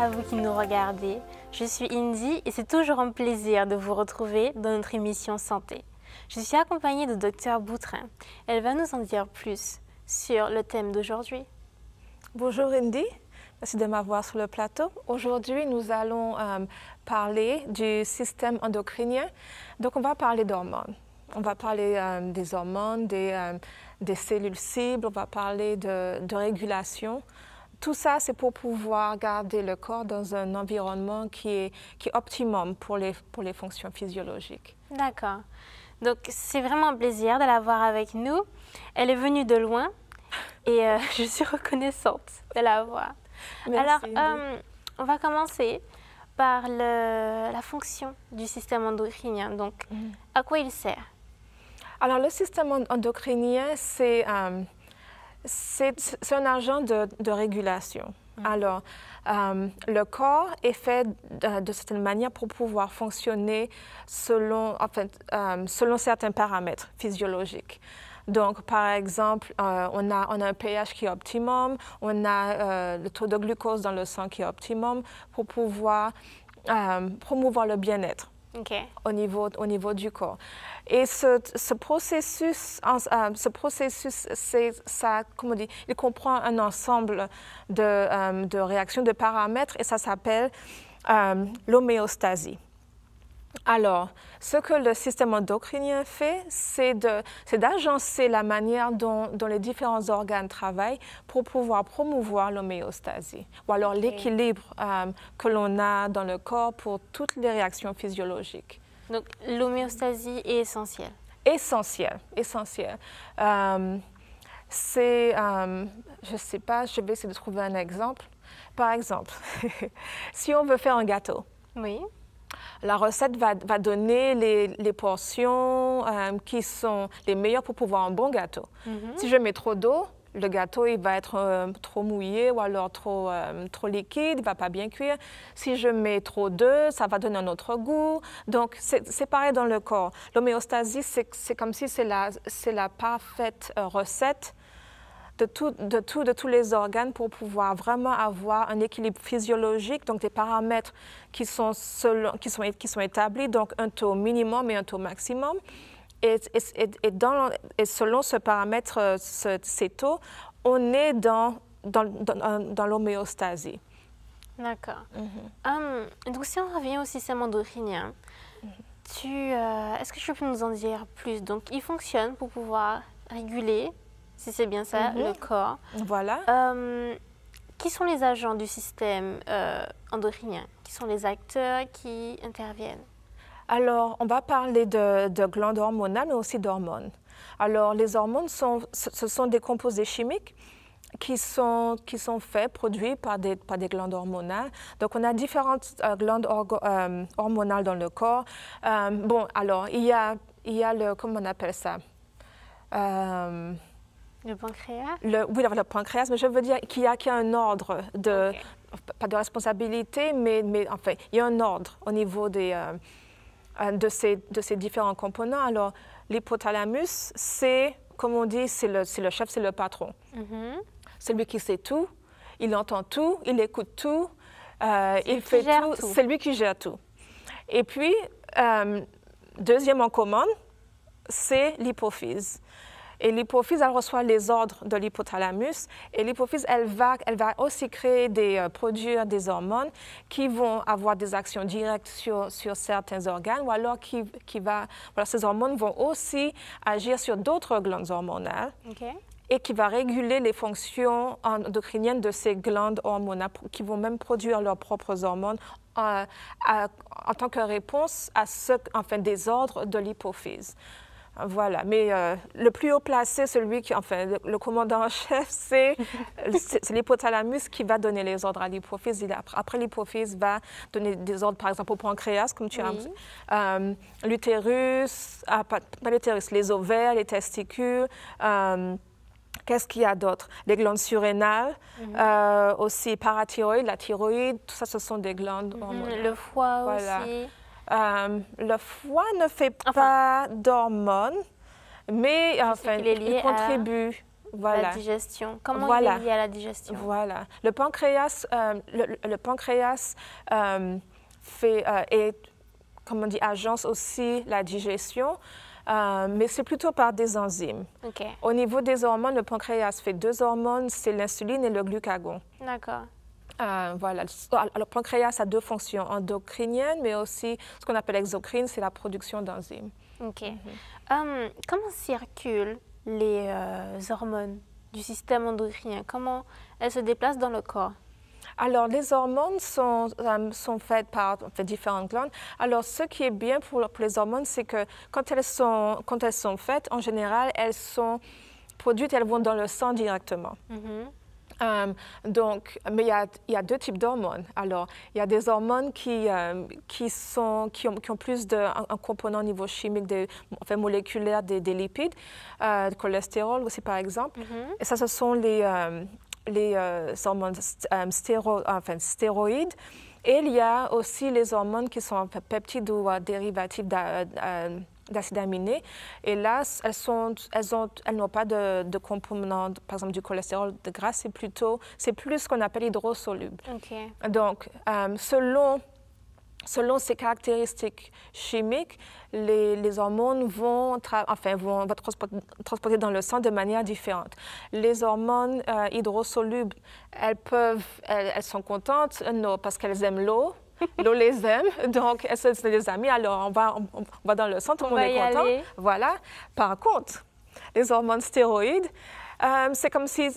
à vous qui nous regardez. Je suis Indy et c'est toujours un plaisir de vous retrouver dans notre émission Santé. Je suis accompagnée de Dr Boutrin. Elle va nous en dire plus sur le thème d'aujourd'hui. Bonjour Indy, merci de m'avoir sur le plateau. Aujourd'hui, nous allons parler du système endocrinien. Donc, on va parler d'hormones. On va parler des hormones, des cellules cibles, on va parler de régulation. Tout ça, c'est pour pouvoir garder le corps dans un environnement qui est optimum pour les fonctions physiologiques. D'accord. Donc, c'est vraiment un plaisir de la voir avec nous. Elle est venue de loin et je suis reconnaissante de la voir. Merci, alors, on va commencer par la fonction du système endocrinien. Donc, à quoi il sert? Alors, le système endocrinien, c'est un agent de régulation. Alors, le corps est fait de certaine manière pour pouvoir fonctionner selon certains paramètres physiologiques. Donc, par exemple, on a un pH qui est optimum, on a le taux de glucose dans le sang qui est optimum pour pouvoir promouvoir le bien-être. Okay. Au niveau du corps. Et ce processus, il comprend un ensemble de réactions, de paramètres, et ça s'appelle l'homéostasie. Alors, ce que le système endocrinien fait, c'est d'agencer la manière dont les différents organes travaillent pour pouvoir promouvoir l'homéostasie, ou alors l'équilibre que l'on a dans le corps pour toutes les réactions physiologiques. Donc, l'homéostasie est essentielle. Essentielle. Je ne sais pas, je vais essayer de trouver un exemple. Par exemple, si on veut faire un gâteau, oui. La recette va donner les portions qui sont les meilleures pour pouvoir un bon gâteau. Si je mets trop d'eau, le gâteau il va être trop mouillé ou alors trop liquide, il ne va pas bien cuire. Si je mets trop d'œufs, ça va donner un autre goût. Donc, c'est pareil dans le corps. L'homéostasie, c'est comme si c'est la parfaite recette de tous les organes pour pouvoir vraiment avoir un équilibre physiologique, donc des paramètres qui sont établis, donc un taux minimum et un taux maximum. Et selon ce paramètre, ces taux, on est dans l'homéostasie. D'accord. Donc, si on revient au système endocrinien, est-ce que tu peux nous en dire plus? Donc, il fonctionne pour pouvoir réguler, si c'est bien ça, le corps. Voilà. Qui sont les agents du système endocrinien? Qui sont les acteurs qui interviennent? Alors, on va parler de glandes hormonales, mais aussi d'hormones. Alors, les hormones, ce sont des composés chimiques qui sont produits par des glandes hormonales. Donc, on a différentes glandes hormonales dans le corps. Alors, il y a le, comment on appelle ça? Le pancréas? Oui, le pancréas, mais je veux dire qu'il y a un ordre pas de responsabilité, mais enfin, il y a un ordre au niveau de ces différents components. Alors, l'hypothalamus, c'est, comme on dit, c'est le chef, c'est le patron. C'est lui qui sait tout, il entend tout, il écoute tout, il fait tout. C'est lui qui gère tout. Et puis, deuxième en commande, c'est l'hypophyse. Et l'hypophyse, elle reçoit les ordres de l'hypothalamus. Et l'hypophyse, elle va aussi produire des hormones qui vont avoir des actions directes sur certains organes, ou alors ces hormones vont aussi agir sur d'autres glandes hormonales. Et qui va réguler les fonctions endocriniennes de ces glandes hormonales, qui vont même produire leurs propres hormones en tant que réponse à des ordres de l'hypophyse. Voilà, mais le plus haut placé, le commandant en chef, c'est l'hypothalamus qui va donner les ordres à l'hypophyse. Après, l'hypophyse va donner des ordres, par exemple, au pancréas, comme tu as dit, l'utérus, pas l'utérus, les ovaires, les testicules. Qu'est-ce qu'il y a d'autre? Les glandes surrénales, aussi parathyroïde, la thyroïde, tout ça, ce sont des glandes hormonales. Le foie aussi. Le foie ne fait pas d'hormones, mais il contribue Voilà. La digestion. Comment Voilà. il est lié à la digestion? Voilà. Le pancréas, comment on dit, agence aussi la digestion, mais c'est plutôt par des enzymes. OK. Au niveau des hormones, le pancréas fait 2 hormones, c'est l'insuline et le glucagon. D'accord. Voilà. Le pancréas a 2 fonctions, endocriniennes, mais aussi ce qu'on appelle exocrine, c'est la production d'enzymes. OK. Comment circulent les hormones du système endocrinien? Comment elles se déplacent dans le corps? Alors, les hormones sont faites par différentes glandes. Alors, ce qui est bien pour les hormones, c'est que quand elles sont faites, en général, elles sont produites, elles vont dans le sang directement. Mais il y a 2 types d'hormones. Alors, il y a des hormones qui ont plus un component au niveau chimique, moléculaire des lipides, du cholestérol aussi, par exemple. Et ça, ce sont les hormones stéroïdes. Et il y a aussi les hormones qui sont peptides ou dérivatifs d'acides aminés. Et là, elles n'ont pas de component, par exemple, du cholestérol de gras. C'est plus ce qu'on appelle hydrosoluble. Okay. Donc, selon ces caractéristiques chimiques, les hormones vont transporter dans le sang de manière différente. Les hormones hydrosolubles, elles sont contentes parce qu'elles aiment l'eau. L'eau les aime, donc elles sont des amies. Alors, on va dans le sang, tout le monde est content. Aller. Voilà. Par contre, les hormones stéroïdes, c'est comme si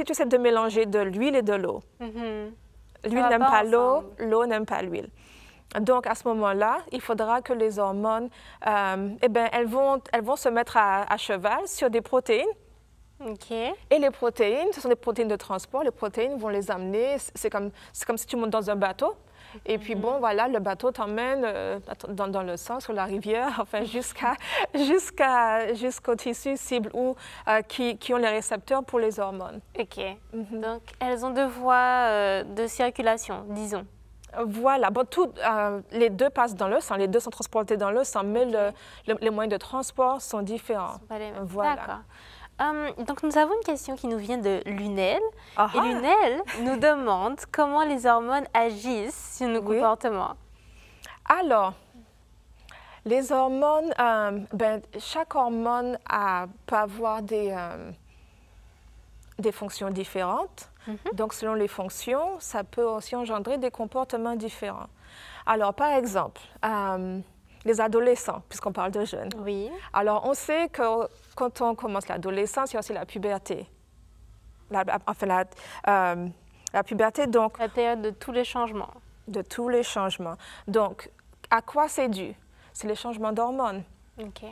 tu essaies de mélanger de l'huile et de l'eau. L'huile n'aime pas l'eau, l'eau n'aime pas l'huile. Donc, à ce moment-là, il faudra que les hormones, elles vont se mettre à cheval sur des protéines. Okay. Et les protéines, ce sont des protéines de transport. Les protéines vont les amener, c'est comme si tu montes dans un bateau. Et puis, bon, voilà, le bateau t'emmène dans le sang, sur la rivière, enfin, jusqu'au tissu cible qui ont les récepteurs pour les hormones. OK. Donc, elles ont 2 voies de circulation, disons. Voilà. Bon, les 2 passent dans le sang, les 2 sont transportés dans le sang, mais les moyens de transport sont différents. Pas les mêmes. Voilà. D'accord. Donc, nous avons une question qui nous vient de Lunel. Aha. Et Lunel nous demande comment les hormones agissent sur nos comportements. Alors, les hormones, chaque hormone peut avoir des fonctions différentes. Donc, selon les fonctions, ça peut aussi engendrer des comportements différents. Alors, par exemple, les adolescents, puisqu'on parle de jeunes. Oui. Alors, on sait que quand on commence l'adolescence, il y a aussi la puberté. La puberté, donc... La période de tous les changements. De tous les changements. Donc, à quoi c'est dû? C'est les changements d'hormones. OK.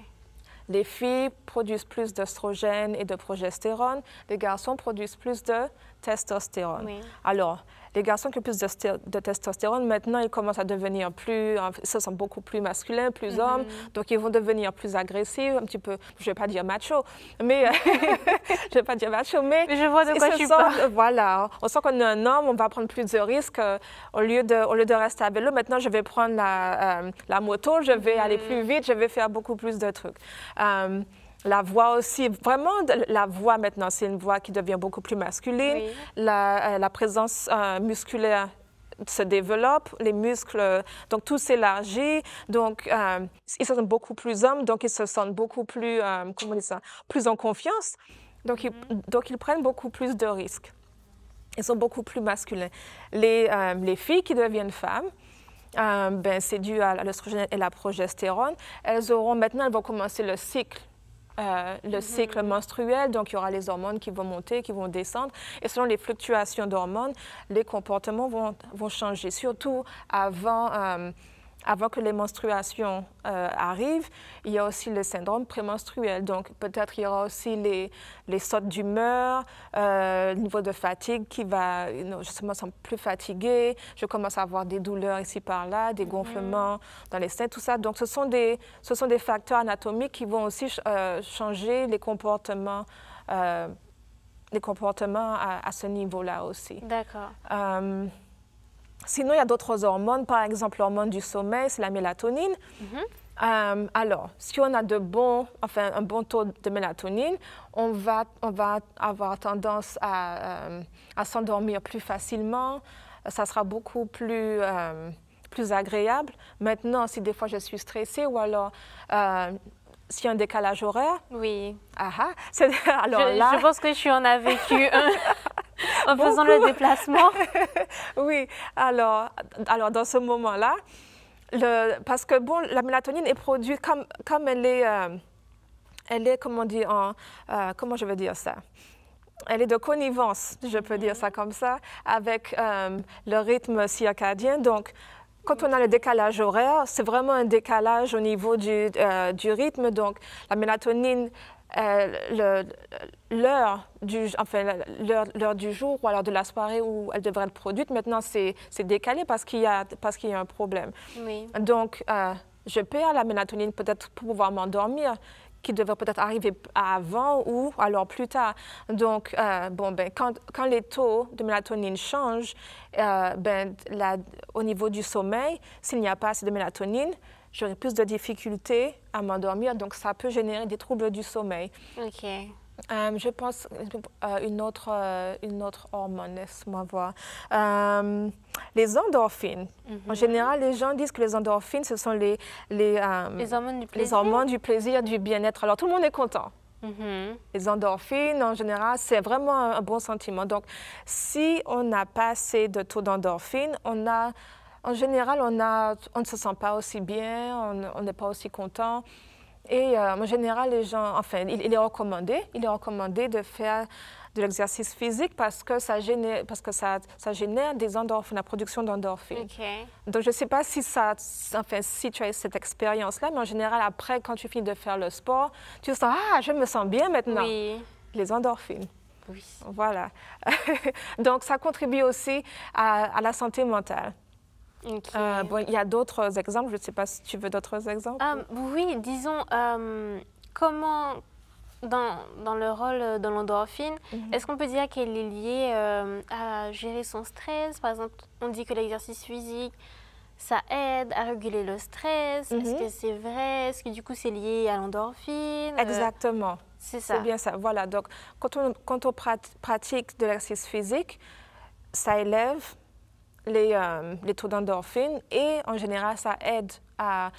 Les filles produisent plus d'œstrogène et de progestérone. Les garçons produisent plus de testostérone. Oui. Alors, les garçons qui ont plus de testostérone, maintenant, ils commencent à devenir ils sont beaucoup plus masculins, plus hommes. Donc, ils vont devenir plus agressifs, un petit peu, je ne vais pas dire macho, mais je vois de quoi tu parles. Voilà, on sent qu'on est un homme, on va prendre plus de risques. Au lieu de rester à vélo, maintenant, je vais prendre la moto, je vais aller plus vite, je vais faire beaucoup plus de trucs. La voix aussi, vraiment, la voix maintenant, c'est une voix qui devient beaucoup plus masculine. Oui. La présence musculaire se développe, les muscles, donc tout s'élargit. Donc, ils se sentent beaucoup plus hommes, donc ils se sentent beaucoup plus, comment on dit ça, plus en confiance. Donc, ils prennent beaucoup plus de risques. Ils sont beaucoup plus masculins. Les filles qui deviennent femmes, c'est dû à l'œstrogène et la progestérone. Elles vont commencer le cycle menstruel, donc il y aura les hormones qui vont monter, qui vont descendre. Et selon les fluctuations d'hormones, les comportements vont changer, surtout avant que les menstruations arrivent. Il y a aussi le syndrome prémenstruel. Donc, peut-être il y aura aussi les sautes d'humeur, le niveau de fatigue qui va... je me sens plus fatiguée, je commence à avoir des douleurs ici par là, des gonflements dans les seins, tout ça. Donc, ce sont des facteurs anatomiques qui vont aussi changer les comportements à ce niveau-là aussi. D'accord. Sinon, il y a d'autres hormones, par exemple l'hormone du sommeil, c'est la mélatonine. Alors, si on a un bon taux de mélatonine, on va avoir tendance à s'endormir plus facilement. Ça sera beaucoup plus agréable. Maintenant, si des fois je suis stressée ou alors s'il y a un décalage horaire. Oui. Alors là... Je pense que je en ai vécu un en faisant le déplacement. Oui, alors dans ce moment-là, parce que bon, la mélatonine est produite comme elle est, comment dire, comment je vais dire ça? Elle est de connivence, je peux dire ça comme ça, avec le rythme circadien. Donc, quand on a le décalage horaire, c'est vraiment un décalage au niveau du rythme. Donc, la mélatonine, l'heure du jour ou alors de la soirée où elle devrait être produite, maintenant, c'est décalé parce qu'il y a un problème. Oui. Donc, je perds la mélatonine peut-être pour pouvoir m'endormir, qui devrait peut-être arriver avant ou alors plus tard. Donc, quand les taux de mélatonine changent, au niveau du sommeil, s'il n'y a pas assez de mélatonine, j'aurai plus de difficultés à m'endormir. Donc, ça peut générer des troubles du sommeil. OK. Je pense une autre hormone, laisse-moi voir. Les endorphines. En général, les gens disent que les endorphines, ce sont les hormones du plaisir. Les hormones du plaisir, du bien-être. Alors, tout le monde est content. Les endorphines, en général, c'est vraiment un bon sentiment. Donc, si on n'a pas assez de taux d'endorphines, en général, on ne se sent pas aussi bien, on n'est pas aussi content. Et en général, les gens, enfin, il est recommandé de faire de l'exercice physique parce que ça génère des endorphines, la production d'endorphines. Okay. Donc, je ne sais pas si tu as cette expérience-là, mais en général, après, quand tu finis de faire le sport, tu sens, je me sens bien maintenant. Oui. Les endorphines. Oui. Voilà. Donc, ça contribue aussi à la santé mentale. Okay. Il y a d'autres exemples. Je ne sais pas si tu veux d'autres exemples. Oui, disons, comment, dans le rôle de l'endorphine, est-ce qu'on peut dire qu'elle est liée à gérer son stress? Par exemple, on dit que l'exercice physique, ça aide à réguler le stress. Est-ce que c'est vrai? Est-ce que du coup, c'est lié à l'endorphine? Exactement. C'est ça. C'est bien ça. Voilà. Donc, quand on pratique de l'exercice physique, ça élève les taux d'endorphine et en général, ça aide à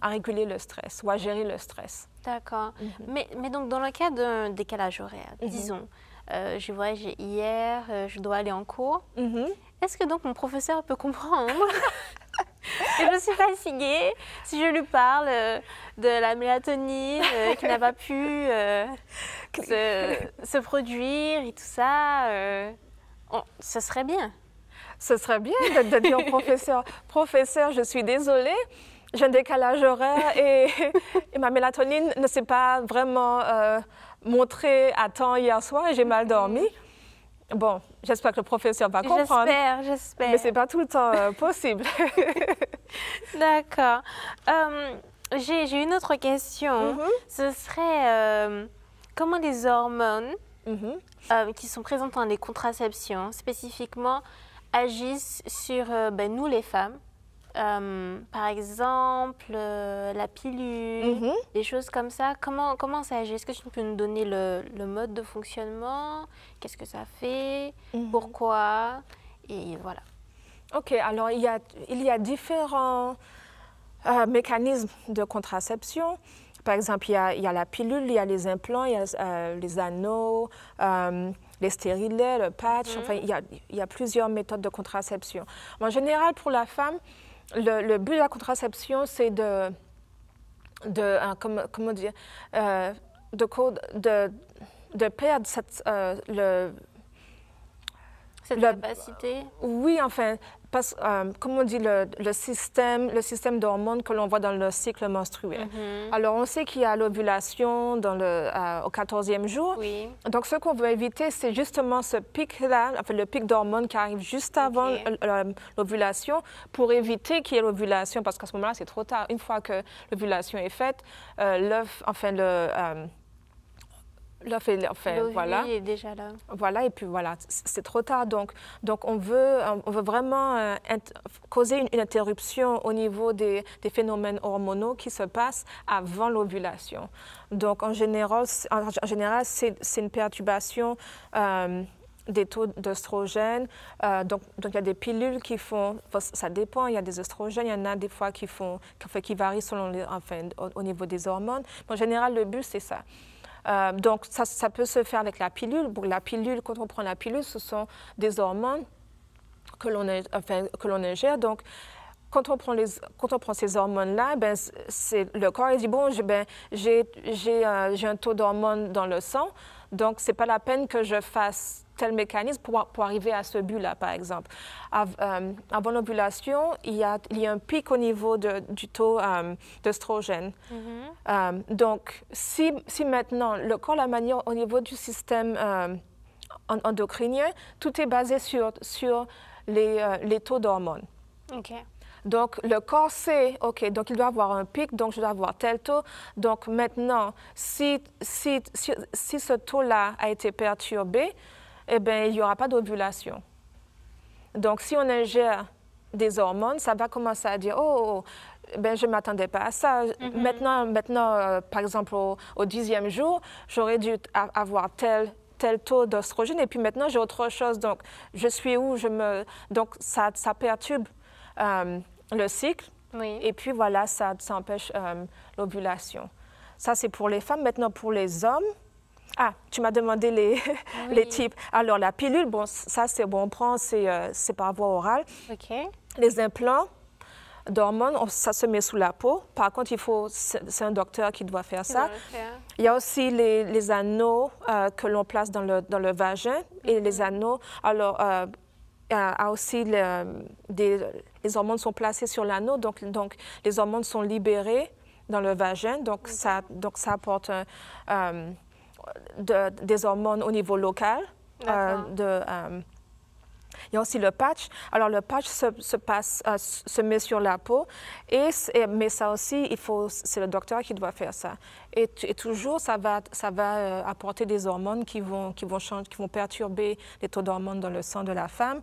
réguler le stress ou à gérer le stress. D'accord. Mais donc, dans le cas d'un décalage horaire, disons, je voyage hier, je dois aller en cours, est-ce que donc mon professeur peut comprendre que je suis fatiguée si je lui parle de la mélatonine qui n'a pas pu se produire et tout ça ce serait bien. Ce serait bien de dire au professeur, « Professeur, je suis désolée, j'ai un décalage horaire et ma mélatonine ne s'est pas vraiment montrée à temps hier soir et j'ai mal dormi. » Bon, j'espère que le professeur va comprendre. J'espère. Mais ce n'est pas tout le temps possible. D'accord. J'ai une autre question. Ce serait comment les hormones qui sont présentes dans les contraceptions, spécifiquement, agissent sur nous les femmes. Par exemple, la pilule, des choses comme ça. Comment ça agit? Est-ce que tu peux nous donner le mode de fonctionnement? Qu'est-ce que ça fait? Pourquoi? Et voilà. OK, alors il y a différents mécanismes de contraception. Par exemple, il y a la pilule, il y a les implants, il y a les anneaux, les stérilets, le patch. Enfin, il y a plusieurs méthodes de contraception. En général, pour la femme, le but de la contraception, c'est de perdre cette capacité. Oui, enfin, comme on dit, le système d'hormones que l'on voit dans le cycle menstruel. Alors, on sait qu'il y a l'ovulation au 14e jour. Oui. Donc, ce qu'on veut éviter, c'est justement ce pic-là, enfin, le pic d'hormones qui arrive juste avant l'ovulation, pour éviter qu'il y ait l'ovulation, parce qu'à ce moment-là, c'est trop tard. Une fois que l'ovulation est faite, l'œuf, enfin, voilà. est déjà là. Voilà, et puis voilà, c'est trop tard. Donc on veut vraiment causer une interruption au niveau des phénomènes hormonaux qui se passent avant l'ovulation. Donc en général c'est une perturbation des taux d'œstrogène. Donc il y a des pilules qui font, ça dépend, il y a des oestrogènes, il y en a des fois qui varient selon au niveau des hormones. Mais en général, le but, c'est ça. Donc ça peut se faire avec la pilule. Bon, la pilule, quand on prend la pilule, ce sont des hormones que l'on ingère. Donc quand on prend ces hormones-là, ben, le corps il dit, bon, j'ai un taux d'hormones dans le sang, donc ce n'est pas la peine que je fasse tel mécanisme pour arriver à ce but-là, par exemple. Avant l'ovulation, il y a un pic au niveau du taux d'œstrogène. Donc, si maintenant, le corps, la manière au niveau du système endocrinien, tout est basé sur les taux d'hormones. Okay. Donc, le corps sait, OK, donc il doit avoir un pic, donc je dois avoir tel taux. Donc, maintenant, si ce taux-là a été perturbé, eh bien, il n'y aura pas d'ovulation. Donc, si on ingère des hormones, ça va commencer à dire, oh, ben, je ne m'attendais pas à ça. Maintenant par exemple, au 10e jour, j'aurais dû avoir tel taux d'oestrogène, et puis maintenant, j'ai autre chose. Donc, je suis où? Donc, ça perturbe le cycle, oui. Et puis voilà, ça empêche l'ovulation. Ça, c'est pour les femmes. Maintenant, pour les hommes, tu m'as demandé les types. Alors, la pilule, bon, ça, c'est bon, on prend, c'est par voie orale. Okay. Les implants d'hormones, ça se met sous la peau. Par contre, c'est un docteur qui doit faire ça. Il y a aussi les anneaux que l'on place dans le vagin, et les anneaux, alors, aussi, les hormones sont placées sur l'anneau, donc les hormones sont libérées dans le vagin, donc ça apporte des hormones au niveau local. Il y a aussi le patch. Alors, le patch se met sur la peau, mais ça aussi, c'est le docteur qui doit faire ça. Et toujours, ça va apporter des hormones qui vont perturber les taux d'hormones dans le sang de la femme.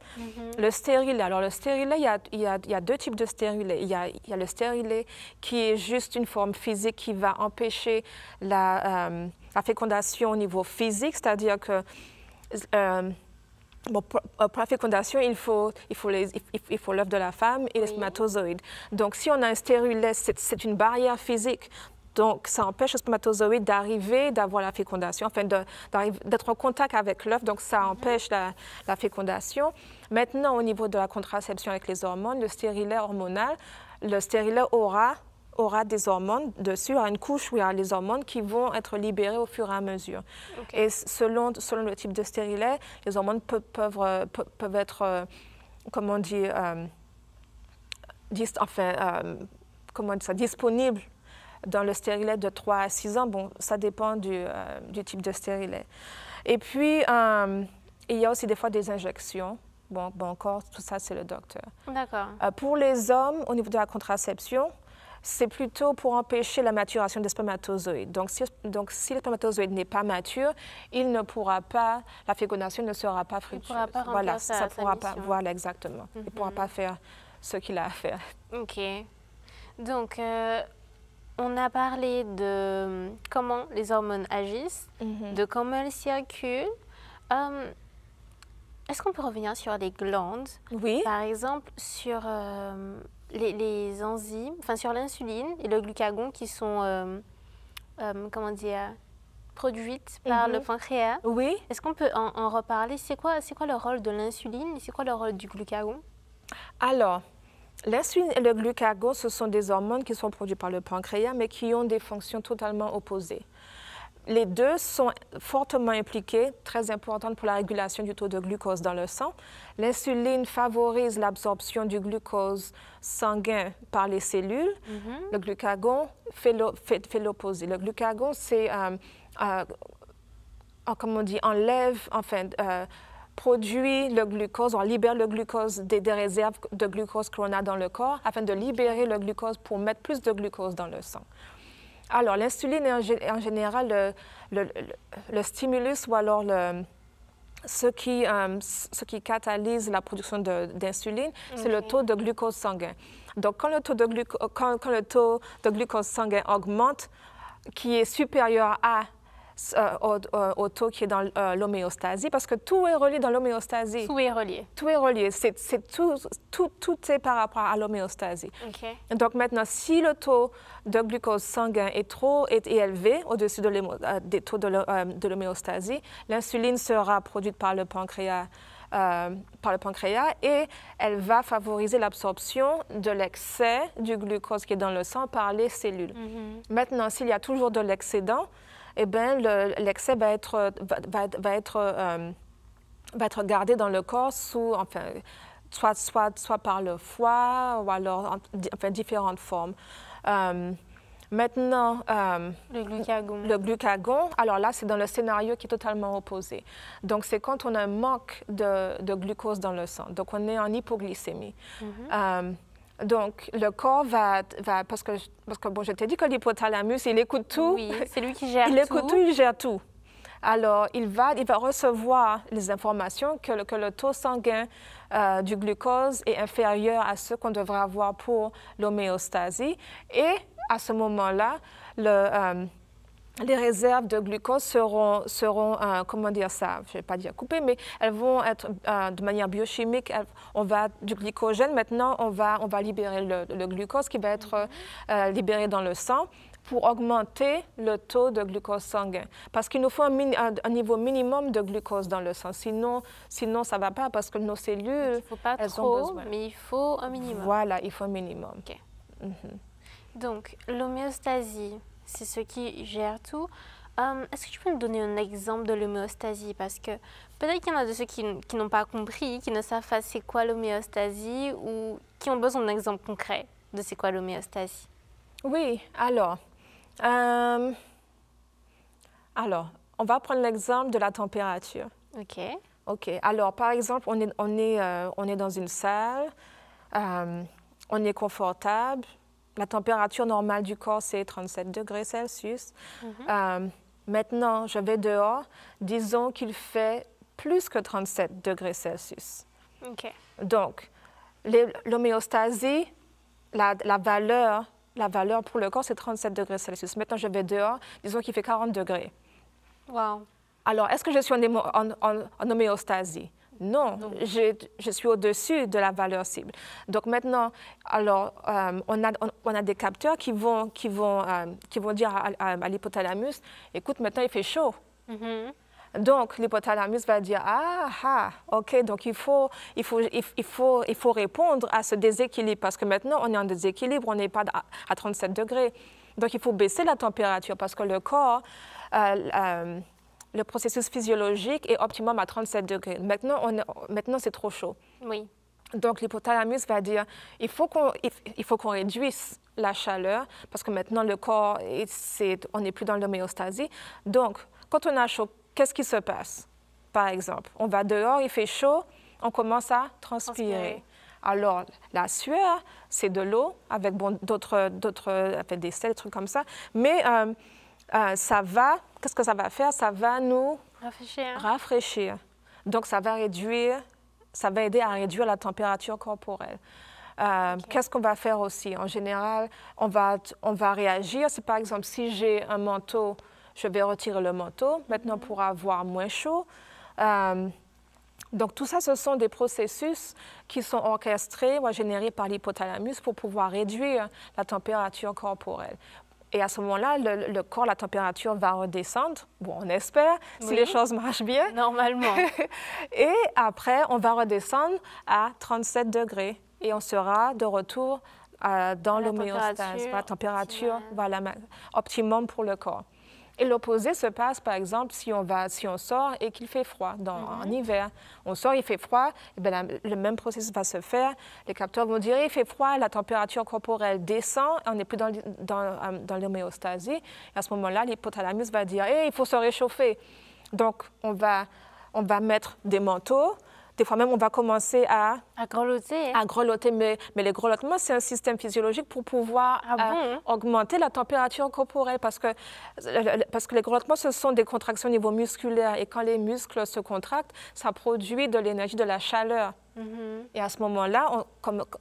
Le stérilet. Alors, le stérilet, il y a deux types de stérilet. Il y a le stérilet qui est juste une forme physique qui va empêcher la fécondation au niveau physique, c'est-à-dire que bon, pour la fécondation, il faut l'œuf de la femme et les spermatozoïdes. Donc, si on a un stérilet, c'est une barrière physique. Donc, ça empêche le spermatozoïde d'avoir la fécondation, enfin d'être en contact avec l'œuf. Donc, ça empêche la fécondation. Maintenant, au niveau de la contraception avec les hormones, le stérilet hormonal, le stérilet aura des hormones dessus, il y a une couche où il y a les hormones qui vont être libérées au fur et à mesure. Okay. Et selon le type de stérilet, les hormones peuvent être, comment dire, disponibles dans le stérilet de 3 à 6 ans. Bon, ça dépend du type de stérilet. Et puis, il y a aussi des fois des injections. Bon encore, tout ça, c'est le docteur. D'accord. Pour les hommes, au niveau de la contraception, c'est plutôt pour empêcher la maturation des spermatozoïdes. Donc, si le spermatozoïde n'est pas mature, la fécondation ne sera pas fructueuse. Il ne pourra pas voilà, ça pourra pas. Voilà, exactement. Il ne pourra pas faire ce qu'il a à faire. OK. Donc, on a parlé de comment les hormones agissent, de comment elles circulent. Est-ce qu'on peut revenir sur les glandes? Oui. Par exemple, sur les enzymes, enfin sur l'insuline et le glucagon qui sont, comment dire, produites par le pancréas. Oui. Est-ce qu'on peut en reparler? C'est quoi le rôle de l'insuline et c'est quoi le rôle du glucagon? Alors, l'insuline et le glucagon, ce sont des hormones qui sont produites par le pancréas, mais qui ont des fonctions totalement opposées. Les deux sont fortement impliqués, très importantes pour la régulation du taux de glucose dans le sang. L'insuline favorise l'absorption du glucose sanguin par les cellules. Le glucagon fait l'opposé. Le glucagon, c'est, comment on dit, produit le glucose, on libère le glucose des réserves de glucose que l'on a dans le corps afin de libérer le glucose pour mettre plus de glucose dans le sang. Alors, l'insuline est en général le stimulus ou alors ce qui catalyse la production d'insuline, c'est le taux de glucose sanguin. Donc, quand le taux de glucose sanguin augmente, qui est supérieur au taux qui est dans l'homéostasie, parce que tout est relié dans l'homéostasie. Tout est relié. Tout est relié. Tout est par rapport à l'homéostasie. Okay. Donc maintenant, si le taux de glucose sanguin est élevé, au-dessus des taux de l'homéostasie, l'insuline sera produite par le pancréas et elle va favoriser l'absorption de l'excès du glucose qui est dans le sang par les cellules. Maintenant, s'il y a toujours de l'excédent, eh bien, l'excès va être gardé dans le corps soit par le foie ou alors différentes formes. Maintenant, le glucagon, alors là, c'est dans le scénario qui est totalement opposé. Donc, c'est quand on a un manque de glucose dans le sang. Donc, on est en hypoglycémie. Donc, le corps va parce que bon, je t'ai dit que l'hypothalamus, il écoute tout. Oui, c'est lui qui gère tout. Il écoute tout, il gère tout. Alors, il va recevoir les informations que le taux sanguin du glucose est inférieur à ce qu'on devrait avoir pour l'homéostasie. Et à ce moment-là, les réserves de glucose seront comment dire ça, je ne vais pas dire coupées, mais elles vont être de manière biochimique, du glycogène, maintenant on va libérer le glucose qui va être libéré dans le sang pour augmenter le taux de glucose sanguin. Parce qu'il nous faut un niveau minimum de glucose dans le sang, sinon ça ne va pas parce que nos cellules, il ne faut pas trop, mais il faut un minimum. Voilà, il faut un minimum. Okay. Donc, l'homéostasie, c'est ce qui gère tout. Est-ce que tu peux me donner un exemple de l'homéostasie? Parce que peut-être qu'il y en a de ceux qui n'ont pas compris, qui ne savent pas c'est quoi l'homéostasie ou qui ont besoin d'un exemple concret de c'est quoi l'homéostasie. Oui, alors, on va prendre l'exemple de la température. OK. OK. Alors, par exemple, on est dans une salle, on est confortable. La température normale du corps, c'est 37 degrés Celsius. Maintenant, je vais dehors. Disons qu'il fait plus que 37 degrés Celsius. OK. Donc, l'homéostasie, la valeur pour le corps, c'est 37 degrés Celsius. Maintenant, je vais dehors. Disons qu'il fait 40 degrés. Wow. Alors, est-ce que je suis en homéostasie? Non, je suis au-dessus de la valeur cible. Donc maintenant, alors, on a des capteurs qui vont dire à l'hypothalamus, écoute, maintenant il fait chaud. Donc l'hypothalamus va dire, ok, donc il faut répondre à ce déséquilibre parce que maintenant on est en déséquilibre, on n'est pas à 37 degrés. Donc il faut baisser la température parce que le corps, le processus physiologique est optimum à 37 degrés. Maintenant, c'est trop chaud. Oui. Donc, l'hypothalamus va dire, il faut qu'on réduise la chaleur parce que maintenant, le corps, on n'est plus dans l'homéostasie. Donc, quand on a chaud, qu'est-ce qui se passe? Par exemple, on va dehors, il fait chaud, on commence à transpirer. Alors, la sueur, c'est de l'eau avec des sels, des trucs comme ça. Mais qu'est-ce que ça va faire? Ça va nous rafraîchir. Donc, ça va aider à réduire la température corporelle. Qu'est-ce qu'on va faire aussi? En général, on va réagir. C'est par exemple, si j'ai un manteau, je vais retirer le manteau maintenant pour avoir moins chaud. Donc, tout ça, ce sont des processus qui sont orchestrés ou générés par l'hypothalamus pour pouvoir réduire la température corporelle. Et à ce moment-là, le corps, la température va redescendre. Bon, on espère, si les choses marchent bien. Normalement. Et après, on va redescendre à 37 degrés. Et on sera de retour dans l'homéostase, la température optimum pour le corps. Et l'opposé se passe, par exemple, si on sort et qu'il fait froid en hiver. On sort, il fait froid, et bien le même processus va se faire. Les capteurs vont dire, il fait froid, la température corporelle descend, on n'est plus dans l'homéostasie. Et à ce moment-là, l'hypothalamus va dire, il faut se réchauffer. Donc, on va mettre des manteaux. Des fois même, on va commencer à grelotter. À grelotter, mais les grelottements, c'est un système physiologique pour pouvoir augmenter la température corporelle parce que les grelottements, ce sont des contractions au niveau musculaire et quand les muscles se contractent, ça produit de l'énergie, de la chaleur. Et à ce moment-là,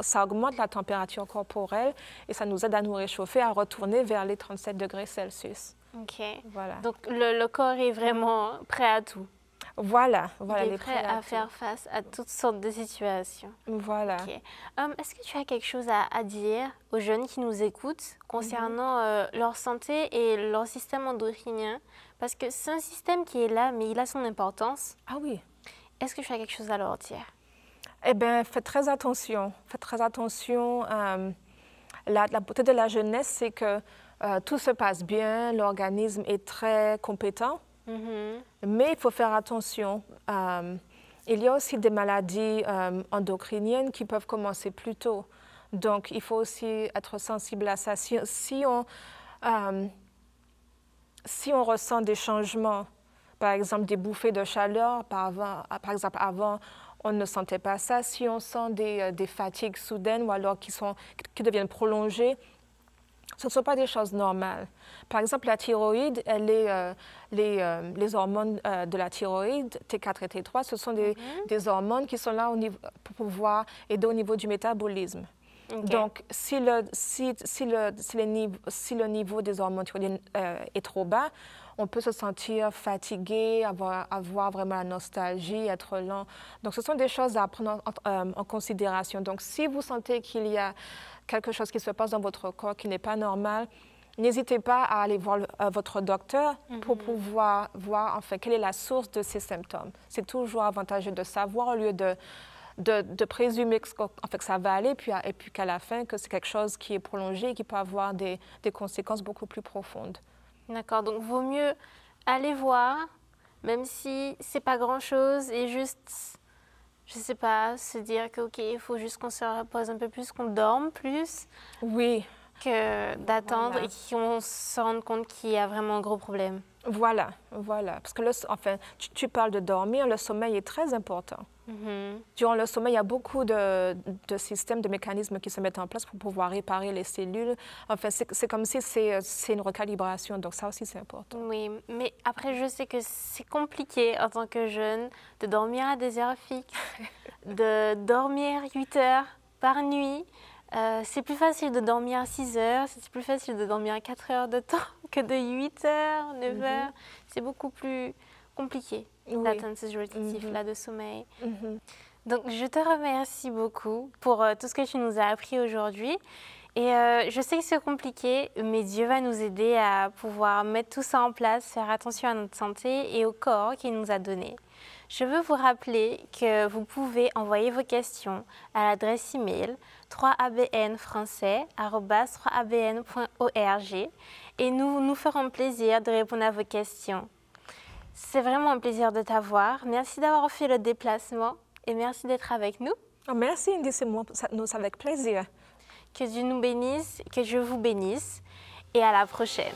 ça augmente la température corporelle et ça nous aide à nous réchauffer, à retourner vers les 37 degrés Celsius. OK. Voilà. Donc, le corps est vraiment prêt à tout. Voilà. Il est prêt à faire face à toutes sortes de situations. Voilà. Okay. Est-ce que tu as quelque chose à dire aux jeunes qui nous écoutent concernant leur santé et leur système endocrinien? Parce que c'est un système qui est là, mais il a son importance. Ah oui. Est-ce que tu as quelque chose à leur dire? Eh bien, faites très attention. Faites très attention. La beauté de la jeunesse, c'est que tout se passe bien, l'organisme est très compétent, mais il faut faire attention. Il y a aussi des maladies endocriniennes qui peuvent commencer plus tôt. Donc, il faut aussi être sensible à ça. Si on ressent des changements, par exemple des bouffées de chaleur, par exemple avant, on ne sentait pas ça. Si on sent des fatigues soudaines ou alors qui deviennent prolongées, ce ne sont pas des choses normales. Par exemple, la thyroïde, les hormones de la thyroïde, T4 et T3, ce sont des hormones qui sont là pour pouvoir aider au niveau du métabolisme. Okay. Donc, si le niveau des hormones thyroïdiennes est trop bas, on peut se sentir fatigué, avoir vraiment la nostalgie, être lent. Donc, ce sont des choses à prendre en considération. Donc, si vous sentez qu'il y a quelque chose qui se passe dans votre corps qui n'est pas normal, n'hésitez pas à aller voir votre docteur pour pouvoir voir enfin, quelle est la source de ces symptômes. C'est toujours avantageux de savoir au lieu de présumer que ça va aller et puis qu'à la fin, que c'est quelque chose qui est prolongé et qui peut avoir des conséquences beaucoup plus profondes. D'accord, donc vaut mieux aller voir, même si c'est pas grand-chose, et juste, je sais pas, se dire que ok, il faut juste qu'on se repose un peu plus, qu'on dorme plus. Oui. Que d'attendre et qu'on se rende compte qu'il y a vraiment un gros problème. Voilà. Parce que tu parles de dormir, le sommeil est très important. Durant le sommeil, il y a beaucoup de systèmes, de mécanismes qui se mettent en place pour pouvoir réparer les cellules. Enfin, c'est comme si c'est une recalibration, donc ça aussi, c'est important. Oui, mais après, je sais que c'est compliqué en tant que jeune de dormir à des heures fixes, de dormir 8 heures par nuit. C'est plus facile de dormir à 6 heures, c'est plus facile de dormir à 4 heures de temps que de 8 heures, 9 heures. C'est beaucoup plus compliqué d'atteindre ces objectifs-là de sommeil. Donc, je te remercie beaucoup pour tout ce que tu nous as appris aujourd'hui. Et je sais que c'est compliqué, mais Dieu va nous aider à pouvoir mettre tout ça en place, faire attention à notre santé et au corps qu'il nous a donné. Je veux vous rappeler que vous pouvez envoyer vos questions à l'adresse email 3abnfrançais@3abn.org et nous ferons plaisir de répondre à vos questions. C'est vraiment un plaisir de t'avoir. Merci d'avoir fait le déplacement et merci d'être avec nous. Oh, merci, Indy, c'est avec plaisir. Que Dieu nous bénisse, que Dieu vous bénisse et à la prochaine.